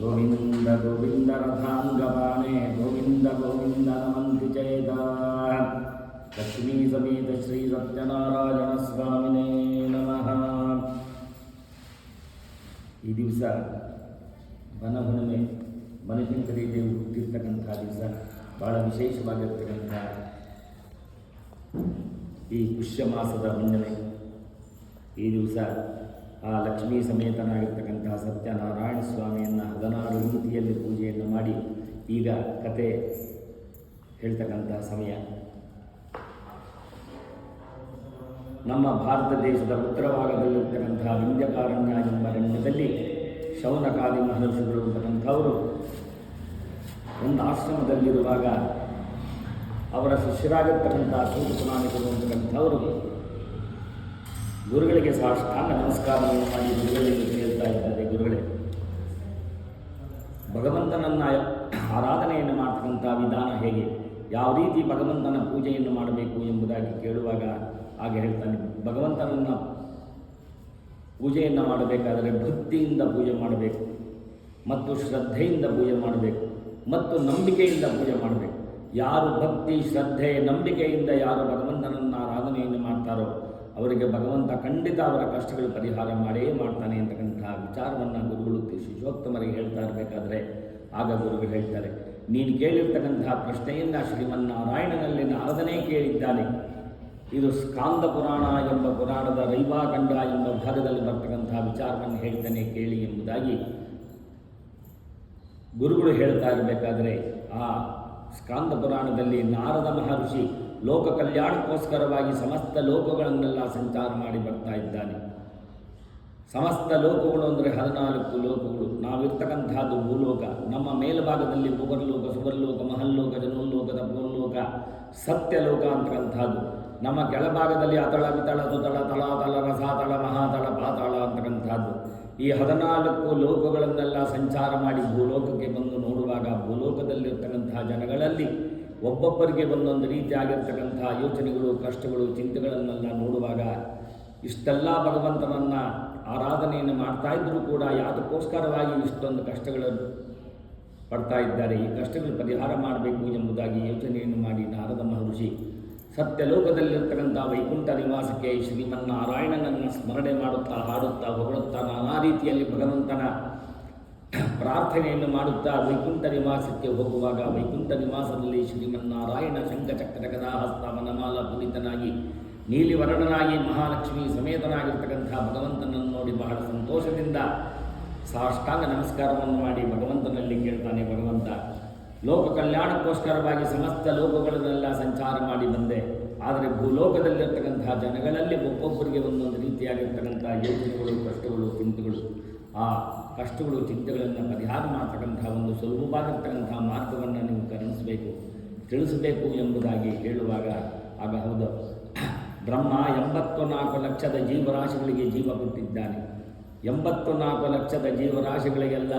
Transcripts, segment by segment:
ಗೋವಿಂದ ಗೋವಿಂದ ರಥಾಂಗಪಾಣೆ ಗೋವಿಂದ ಗೋವಿಂದ ನಮಂತಿ ಚೇತ. ಲಕ್ಷ್ಮೀ ಸಮೇತ ಶ್ರೀ ಸತ್ಯನಾರಾಯಣ ಸ್ವಾಮಿನೇ ನಮಃ. ಈ ದಿವಸ ವನಹುಣ್ಣಿಮೆ ಬನಶಂಕರಿ ದೇವರು ಹುಟ್ಟಿರ್ತಕ್ಕಂಥ ದಿವಸ, ಭಾಳ ವಿಶೇಷವಾಗಿರ್ತಕ್ಕಂಥ ಈ ಪುಷ್ಯ ಮಾಸದ ಹುಣ್ಣಿಮೆ. ಈ ದಿವಸ ಆ ಲಕ್ಷ್ಮೀ ಸಮೇತನಾಗಿರ್ತಕ್ಕಂಥ ಸತ್ಯನಾರಾಯಣ ಸ್ವಾಮಿಯನ್ನು 16 ರೀತಿಯಲ್ಲಿ ಪೂಜೆಯನ್ನು ಮಾಡಿ ಈಗ ಕತೆ ಹೇಳ್ತಕ್ಕಂಥ ಸಮಯ. ನಮ್ಮ ಭಾರತ ದೇಶದ ಉತ್ತರ ಭಾಗದಲ್ಲಿರ್ತಕ್ಕಂಥ ವಿಂಧ್ಯಕಾರಣ್ಯ ಎಂಬ ಅರಣ್ಯದಲ್ಲಿ ಶೌನಕಾದಿ ಮಹರ್ಷಿಗಳು ಅಂತಕ್ಕಂಥವರು ಒಂದು ಆಶ್ರಮದಲ್ಲಿರುವಾಗ ಅವರ ಶಿಷ್ಯರಾಗಿರ್ತಕ್ಕಂಥ ಸೂತ ಪುರಾಣಿಕರು ಅಂತಕ್ಕಂಥವರು ಗುರುಗಳಿಗೆ ಸಾಷ್ಟಾಂಗ ನಮಸ್ಕಾರವನ್ನು ಮಾಡಿ ಗುರುಗಳಿಗೆ ಕೇಳ್ತಾ ಇದ್ದಾರೆ, ಗುರುಗಳೇ, ಭಗವಂತನನ್ನು ಆರಾಧನೆಯನ್ನು ಮಾಡ್ತಕ್ಕಂಥ ವಿಧಾನ ಹೇಗೆ, ಯಾವ ರೀತಿ ಭಗವಂತನ ಪೂಜೆಯನ್ನು ಮಾಡಬೇಕು ಎಂಬುದಾಗಿ ಕೇಳುವಾಗ ಹಾಗೆ ಹೇಳ್ತಾನೆ, ಭಗವಂತನನ್ನು ಪೂಜೆಯನ್ನು ಮಾಡಬೇಕಾದರೆ ಭಕ್ತಿಯಿಂದ ಪೂಜೆ ಮಾಡಬೇಕು ಮತ್ತು ಶ್ರದ್ಧೆಯಿಂದ ಪೂಜೆ ಮಾಡಬೇಕು ಮತ್ತು ನಂಬಿಕೆಯಿಂದ ಪೂಜೆ ಮಾಡಬೇಕು. ಯಾರು ಭಕ್ತಿ, ಶ್ರದ್ಧೆ, ನಂಬಿಕೆಯಿಂದ ಯಾರು ಭಗವಂತನನ್ನು ಆರಾಧನೆಯನ್ನು ಮಾಡ್ತಾರೋ ಅವರಿಗೆ ಭಗವಂತ ಖಂಡಿತ ಅವರ ಕಷ್ಟಗಳು ಪರಿಹಾರ ಮಾಡೇ ಮಾಡ್ತಾನೆ ಅಂತಕ್ಕಂಥ ವಿಚಾರವನ್ನು ಗುರುಗಳು ಶಿಶೋತ್ತಮರಿಗೆ ಹೇಳ್ತಾ ಇರಬೇಕಾದ್ರೆ ಆಗ ಗುರುಗಳು ಹೇಳ್ತಾರೆ, ನೀನು ಕೇಳಿರ್ತಕ್ಕಂಥ ಪ್ರಶ್ನೆಯನ್ನು ಶ್ರೀಮನ್ನಾರಾಯಣನಲ್ಲಿ ನಾರದನೇ ಕೇಳಿದ್ದಾನೆ. ಇದು ಸ್ಕಾಂದ ಪುರಾಣ ಎಂಬ ಪುರಾಣದ ರೈವಾಖಂಡ ಎಂಬ ಭಾಗದಲ್ಲಿ ಬರ್ತಕ್ಕಂಥ ವಿಚಾರವನ್ನು ಹೇಳ್ತಾನೆ ಕೇಳಿ ಎಂಬುದಾಗಿ ಗುರುಗಳು ಹೇಳ್ತಾ ಇರಬೇಕಾದ್ರೆ, ಆ ಸ್ಕಾಂದ ಪುರಾಣದಲ್ಲಿ ನಾರದ ಮಹರ್ಷಿ ಲೋಕ ಕಲ್ಯಾಣಕ್ಕೋಸ್ಕರವಾಗಿ ಸಮಸ್ತ ಲೋಕಗಳನ್ನೆಲ್ಲ ಸಂಚಾರ ಮಾಡಿ ಬರ್ತಾ ಇದ್ದಾನೆ. ಸಮಸ್ತ ಲೋಕಗಳು ಅಂದರೆ 14 ಲೋಕಗಳು. ನಾವಿರ್ತಕ್ಕಂಥದ್ದು ಭೂಲೋಕ. ನಮ್ಮ ಮೇಲ್ಭಾಗದಲ್ಲಿ ಭೂವರ್ಲೋಕ, ಸುವರ್ಲೋಕ, ಮಹಲ್ಲೋಕ, ಜನೋಲ್ಲೋಕ, ತಪೋಲ್ಲೋಕ, ಸತ್ಯಲೋಕ ಅಂತಕ್ಕಂಥದ್ದು. ನಮ್ಮ ಕೆಳಭಾಗದಲ್ಲಿ ಅತಳ, ವಿತಳ, ತುತಳ, ತಳಾತಳ, ರಸಾತಳ, ಮಹಾತಳ, ಪಾತಾಳ ಅಂತಕ್ಕಂಥದ್ದು. ಈ 14 ಲೋಕಗಳನ್ನೆಲ್ಲ ಸಂಚಾರ ಮಾಡಿ ಭೂಲೋಕಕ್ಕೆ ಬಂದು ನೋಡುವಾಗ ಭೂಲೋಕದಲ್ಲಿರ್ತಕ್ಕಂಥ ಜನಗಳಲ್ಲಿ ಒಬ್ಬೊಬ್ಬರಿಗೆ ಒಂದೊಂದು ರೀತಿಯಾಗಿರ್ತಕ್ಕಂಥ ಯೋಚನೆಗಳು, ಕಷ್ಟಗಳು, ಚಿಂತೆಗಳನ್ನೆಲ್ಲ ನೋಡುವಾಗ ಇಷ್ಟೆಲ್ಲ ಭಗವಂತನನ್ನು ಆರಾಧನೆಯನ್ನು ಮಾಡ್ತಾ ಇದ್ದರೂ ಕೂಡ ಯಾತಕ್ಕೋಸ್ಕರವಾಗಿ ಇಷ್ಟೊಂದು ಕಷ್ಟಗಳನ್ನು ಪಡ್ತಾ ಇದ್ದಾರೆ, ಈ ಕಷ್ಟಗಳು ಪರಿಹಾರ ಮಾಡಬೇಕು ಎಂಬುದಾಗಿ ಯೋಚನೆಯನ್ನು ಮಾಡಿ ನಾರದ ಮಹರ್ಷಿ ಸತ್ಯಲೋಕದಲ್ಲಿರ್ತಕ್ಕಂಥ ವೈಕುಂಠ ನಿವಾಸಕ್ಕೆ ಶ್ರೀಮನ್ನಾರಾಯಣನನ್ನು ಸ್ಮರಣೆ ಮಾಡುತ್ತಾ, ಹಾಡುತ್ತಾ, ಹೊಗಳುತ್ತಾ, ನಾನಾ ರೀತಿಯಲ್ಲಿ ಭಗವಂತನ ಪ್ರಾರ್ಥನೆಯನ್ನು ಮಾಡುತ್ತಾ ವೈಕುಂಠ ನಿವಾಸಕ್ಕೆ ಹೋಗುವಾಗ ವೈಕುಂಠ ನಿವಾಸದಲ್ಲಿ ಶ್ರೀಮನ್ನಾರಾಯಣ ಶಂಖಚಕ್ರ ಗದಾಹಸ್ತ ವನಮಾಲ ಪುನಿತನಾಗಿ ನೀಲಿವರ್ಣನಾಗಿ ಮಹಾಲಕ್ಷ್ಮಿ ಸಮೇತನಾಗಿರ್ತಕ್ಕಂಥ ಭಗವಂತನನ್ನು ನೋಡಿ ಬಹಳ ಸಂತೋಷದಿಂದ ಸಾಷ್ಟಾಂಗ ನಮಸ್ಕಾರವನ್ನು ಮಾಡಿ ಭಗವಂತನಲ್ಲಿ ಕೇಳ್ತಾನೆ, ಭಗವಂತ, ಲೋಕ ಕಲ್ಯಾಣಕ್ಕೋಸ್ಕರವಾಗಿ ಸಮಸ್ತ ಲೋಕಗಳನ್ನೆಲ್ಲ ಸಂಚಾರ ಮಾಡಿ ಬಂದೆ, ಆದರೆ ಭೂಲೋಕದಲ್ಲಿರ್ತಕ್ಕಂಥ ಜನಗಳಲ್ಲಿ ಒಬ್ಬೊಬ್ಬರಿಗೆ ಒಂದೊಂದು ರೀತಿಯಾಗಿರ್ತಕ್ಕಂಥ ಯೋಚನೆಗಳು, ಕಷ್ಟಗಳು, ಚಿಂತೆಗಳು, ಆ ಕಷ್ಟಗಳು, ಚಿಂತೆಗಳನ್ನು ಪರಿಹಾರ ಮಾಡ್ತಕ್ಕಂಥ ಒಂದು ಸುಲಭವಾಗಿರ್ತಕ್ಕಂಥ ಮಾರ್ಗವನ್ನು ನೀವು ಕರುಣಿಸಬೇಕು, ತಿಳಿಸಬೇಕು ಎಂಬುದಾಗಿ ಹೇಳುವಾಗ ಆಗ ಹೌದು, ಬ್ರಹ್ಮ 84 ಲಕ್ಷದ ಜೀವರಾಶಿಗಳಿಗೆ ಜೀವ ಕೊಟ್ಟಿದ್ದಾನೆ. 84 ಲಕ್ಷದ ಜೀವರಾಶಿಗಳಿಗೆಲ್ಲ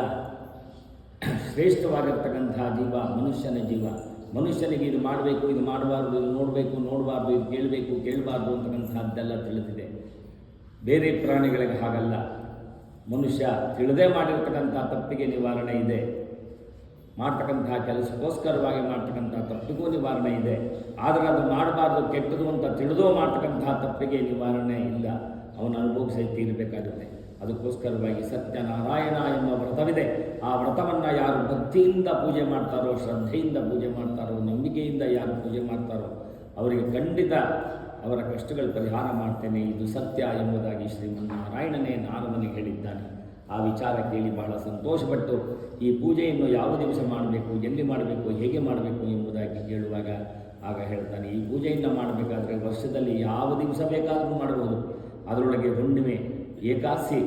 ಶ್ರೇಷ್ಠವಾಗಿರ್ತಕ್ಕಂಥ ಜೀವ ಮನುಷ್ಯನ ಜೀವ. ಮನುಷ್ಯನಿಗೆ ಇದು ಮಾಡಬೇಕು, ಇದು ಮಾಡಬಾರ್ದು, ಇದು ನೋಡಬೇಕು, ನೋಡಬಾರ್ದು, ಇದು ಕೇಳಬೇಕು, ಕೇಳಬಾರ್ದು ಅಂತಕ್ಕಂಥದ್ದೆಲ್ಲ ತಿಳಿದಿದೆ. ಬೇರೆ ಪ್ರಾಣಿಗಳಿಗೆ ಹಾಗಲ್ಲ. ಮನುಷ್ಯ ತಿಳಿದೇ ಮಾಡಿರ್ತಕ್ಕಂಥ ತಪ್ಪಿಗೆ ನಿವಾರಣೆ ಇದೆ, ಮಾಡ್ತಕ್ಕಂಥ ಕೆಲಸಕ್ಕೋಸ್ಕರವಾಗಿ ಮಾಡ್ತಕ್ಕಂಥ ತಪ್ಪಿಗೂ ನಿವಾರಣೆ ಇದೆ. ಆದರೆ ಅದು ಮಾಡಬಾರ್ದು, ಕೆಟ್ಟದು ಅಂತ ತಿಳಿದೋ ಮಾಡ್ತಕ್ಕಂಥ ತಪ್ಪಿಗೆ ನಿವಾರಣೆ ಇಲ್ಲ, ಅವನು ಅನುಭವಿಸಿ ತೀರಬೇಕಾಗುತ್ತೆ. ಅದಕ್ಕೋಸ್ಕರವಾಗಿ ಸತ್ಯನಾರಾಯಣ ಎಂಬ ವ್ರತವಿದೆ. ಆ ವ್ರತವನ್ನು ಯಾರು ಭಕ್ತಿಯಿಂದ ಪೂಜೆ ಮಾಡ್ತಾರೋ, ಶ್ರದ್ಧೆಯಿಂದ ಪೂಜೆ ಮಾಡ್ತಾರೋ, ನಂಬಿಕೆಯಿಂದ ಯಾರು ಪೂಜೆ ಮಾಡ್ತಾರೋ ಅವರಿಗೆ ಖಂಡಿತ ಅವರ ಕಷ್ಟಗಳು ಪರಿಹಾರ ಮಾಡ್ತೇನೆ, ಇದು ಸತ್ಯ ಎಂಬುದಾಗಿ ಶ್ರೀಮನ್ನಾರಾಯಣನೇ ನಾರದನಿಗೆ ಹೇಳಿದ್ದಾನೆ. ಆ ವಿಚಾರ ಕೇಳಿ ಬಹಳ ಸಂತೋಷಪಟ್ಟು ಈ ಪೂಜೆಯನ್ನು ಯಾವ ದಿವಸ ಮಾಡಬೇಕು, ಎಲ್ಲಿ ಮಾಡಬೇಕು, ಹೇಗೆ ಮಾಡಬೇಕು ಎಂಬುದಾಗಿ ಕೇಳುವಾಗ ಆಗ ಹೇಳ್ತಾನೆ, ಈ ಪೂಜೆಯನ್ನು ಮಾಡಬೇಕಾದ್ರೆ ವರ್ಷದಲ್ಲಿ ಯಾವ ದಿವಸ ಬೇಕಾದರೂ ಮಾಡಬಹುದು. ಅದರೊಳಗೆ ಹುಣ್ಣಿಮೆ, ಏಕಾದಶಿ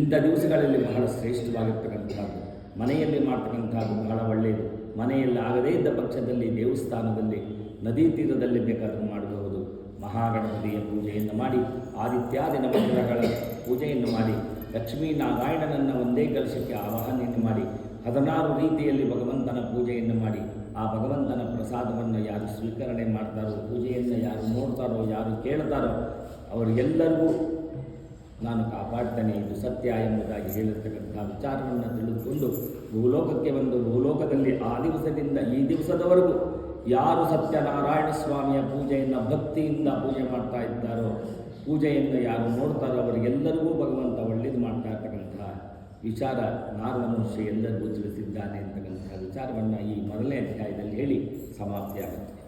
ಇಂಥ ದಿವಸಗಳಲ್ಲಿ ಬಹಳ ಶ್ರೇಷ್ಠವಾಗಿರ್ತಕ್ಕಂಥದ್ದು. ಮನೆಯಲ್ಲಿ ಮಾಡ್ತಕ್ಕಂಥದ್ದು ಬಹಳ ಒಳ್ಳೆಯದು. ಮನೆಯಲ್ಲಿ ಆಗದೇ ಇದ್ದ ಪಕ್ಷದಲ್ಲಿ ದೇವಸ್ಥಾನದಲ್ಲಿ, ನದಿ ತೀರದಲ್ಲಿ ಬೇಕಾದರೂ ಮಾಡಬಹುದು. ಮಹಾಗಣಪತಿಯ ಪೂಜೆಯನ್ನು ಮಾಡಿ, ಆದಿತ್ಯಾದಿ ನವಗ್ರಹಗಳ ಪೂಜೆಯನ್ನು ಮಾಡಿ, ಲಕ್ಷ್ಮೀನಾರಾಯಣನನ್ನು ಒಂದೇ ಕಲಶಕ್ಕೆ ಆವಾಹನೆಯನ್ನು ಮಾಡಿ 16 ರೀತಿಯಲ್ಲಿ ಭಗವಂತನ ಪೂಜೆಯನ್ನು ಮಾಡಿ, ಆ ಭಗವಂತನ ಪ್ರಸಾದವನ್ನು ಯಾರು ಸ್ವೀಕರಣೆ ಮಾಡ್ತಾರೋ, ಪೂಜೆಯನ್ನು ಯಾರು ನೋಡ್ತಾರೋ, ಯಾರು ಕೇಳ್ತಾರೋ ಅವರಿಗೆಲ್ಲರಿಗೂ ನಾನು ಕಾಪಾಡ್ತೇನೆ, ಇದು ಸತ್ಯ ಎಂಬುದಾಗಿ ಹೇಳಿರ್ತಕ್ಕಂಥ ವಿಚಾರವನ್ನು ತಿಳಿದುಕೊಂಡು ಭೂಲೋಕಕ್ಕೆ ಬಂದು ಭೂಲೋಕದಲ್ಲಿ ಆ ದಿವಸದಿಂದ ಈ ದಿವಸದವರೆಗೂ ಯಾರು ಸತ್ಯನಾರಾಯಣ ಸ್ವಾಮಿಯ ಪೂಜೆಯನ್ನು ಭಕ್ತಿಯಿಂದ ಪೂಜೆ ಮಾಡ್ತಾ ಇದ್ದಾರೋ, ಪೂಜೆಯನ್ನು ಯಾರು ನೋಡ್ತಾರೋ ಅವರಿಗೆಲ್ಲರಿಗೂ ಭಗವಂತ ಒಳ್ಳೇದು ಮಾಡ್ತಾ ಇರ್ತಕ್ಕಂಥ ವಿಚಾರ ನಾರದ ಮಹರ್ಷಿ ಎಲ್ಲರಿಗೂ ತಿಳಿಸಿದ್ದಾನೆ ಅಂತಕ್ಕಂಥ ವಿಚಾರವನ್ನು ಈ ಮೊದಲನೇ ಅಧ್ಯಾಯದಲ್ಲಿ ಹೇಳಿ ಸಮಾಪ್ತಿಯಾಗುತ್ತೆ.